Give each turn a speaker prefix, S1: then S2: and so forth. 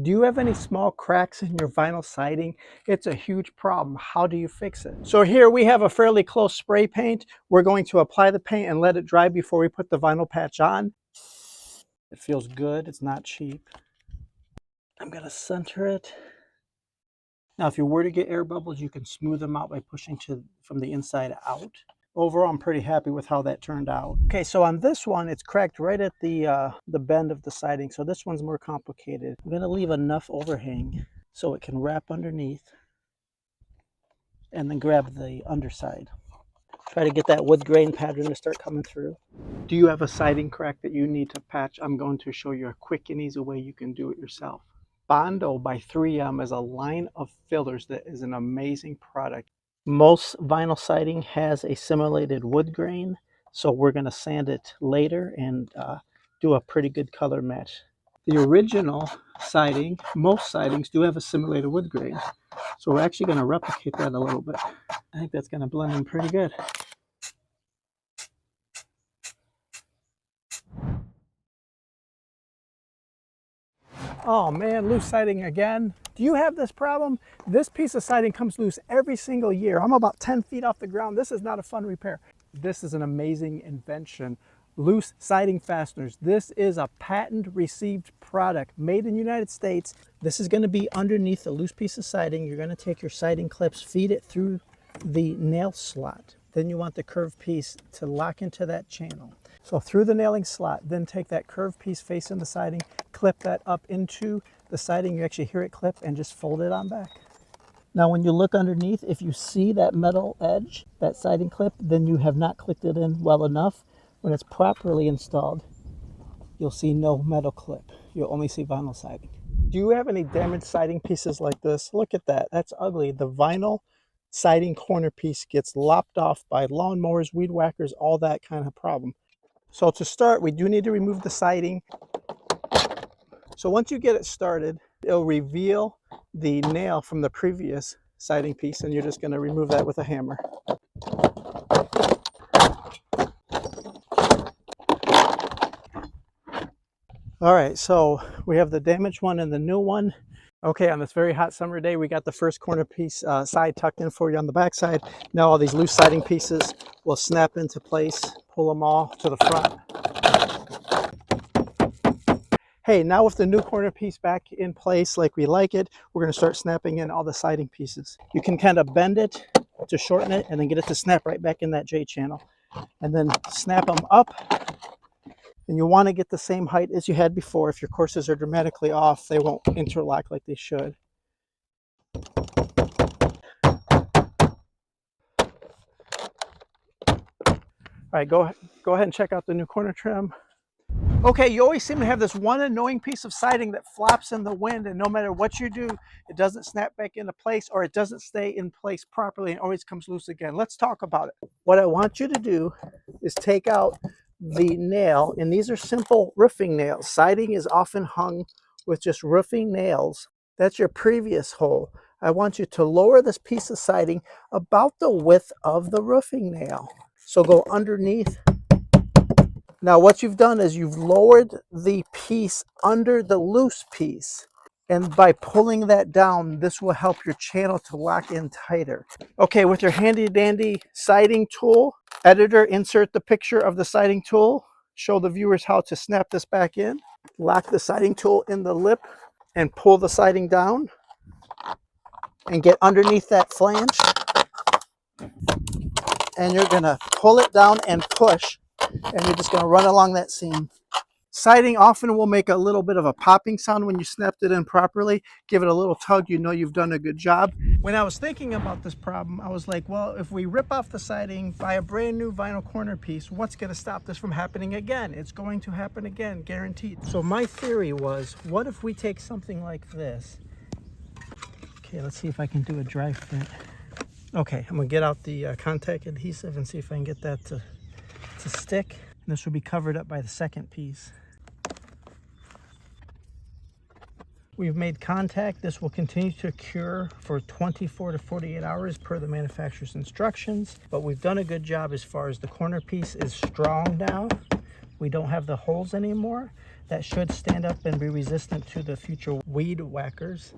S1: Do you have any small cracks in your vinyl siding? It's a huge problem. How do you fix it? So here we have a fairly close spray paint. We're going to apply the paint and let it dry before we put the vinyl patch on. It feels good. It's not cheap. I'm going to center it. Now, if you were to get air bubbles, you can smooth them out by pushing from the inside out. Overall, I'm pretty happy with how that turned out. Okay, so on this one, it's cracked right at the bend of the siding. So this one's more complicated. I'm gonna leave enough overhang so it can wrap underneath and then grab the underside. Try to get that wood grain pattern to start coming through. Do you have a siding crack that you need to patch? I'm going to show you a quick and easy way you can do it yourself. Bondo by 3M is a line of fillers that is an amazing product. Most vinyl siding has a simulated wood grain, so we're going to sand it later and do a pretty good color match. The original siding, most sidings do have a simulated wood grain, so we're actually going to replicate that a little bit. I think that's going to blend in pretty good. Oh man, loose siding again. Do you have this problem? This piece of siding comes loose every single year. I'm about 10 feet off the ground. This is not a fun repair. This is an amazing invention. Loose siding fasteners. This is a patent received product made in the United States. This is going to be underneath the loose piece of siding. You're going to take your siding clips, feed it through the nail slot. Then you want the curved piece to lock into that channel. So through the nailing slot, then take that curved piece facing the siding, clip that up into the siding. You actually hear it clip and just fold it on back. Now when you look underneath, if you see that metal edge, that siding clip, then you have not clipped it in well enough. When it's properly installed, you'll see no metal clip. You'll only see vinyl siding. Do you have any damaged siding pieces like this? Look at that. That's ugly. The vinyl siding corner piece gets lopped off by lawnmowers, weed whackers, all that kind of problem. So to start, we do need to remove the siding. So once you get it started, it'll reveal the nail from the previous siding piece, and you're just going to remove that with a hammer. All right, so we have the damaged one and the new one. Okay, on this very hot summer day, we got the first corner piece side tucked in for you on the back side. Now all these loose siding pieces will snap into place. Pull them all to the front. Hey, now with the new corner piece back in place like we like it, we're going to start snapping in all the siding pieces. You can kind of bend it to shorten it and then get it to snap right back in that J channel. And then snap them up. And you want to get the same height as you had before. If your courses are dramatically off, they won't interlock like they should. All right, go ahead and check out the new corner trim. Okay, you always seem to have this one annoying piece of siding that flops in the wind, and no matter what you do, it doesn't snap back into place, or it doesn't stay in place properly and always comes loose again. Let's talk about it. What I want you to do is take out the nail, and these are simple roofing nails. Siding is often hung with just roofing nails. That's your previous hole. I want you to lower this piece of siding about the width of the roofing nail. So go underneath. Now what you've done is you've lowered the piece under the loose piece. And by pulling that down, this will help your channel to lock in tighter. Okay, with your handy dandy siding tool, editor, insert the picture of the siding tool. Show the viewers how to snap this back in. Lock the siding tool in the lip and pull the siding down. And get underneath that flange. And you're gonna pull it down and push. And you're just gonna run along that seam. Siding often will make a little bit of a popping sound when you snapped it in properly. Give it a little tug, you know you've done a good job. When I was thinking about this problem, I was like, well, if we rip off the siding, buy a brand new vinyl corner piece, what's going to stop this from happening again? It's going to happen again, guaranteed. So my theory was, what if we take something like this? Okay, let's see if I can do a dry fit. Okay, I'm going to get out the contact adhesive and see if I can get that to stick. And this will be covered up by the second piece. We've made contact. This will continue to cure for 24 to 48 hours per the manufacturer's instructions, but we've done a good job as far as the corner piece is strong now. We don't have the holes anymore. That should stand up and be resistant to the future weed whackers.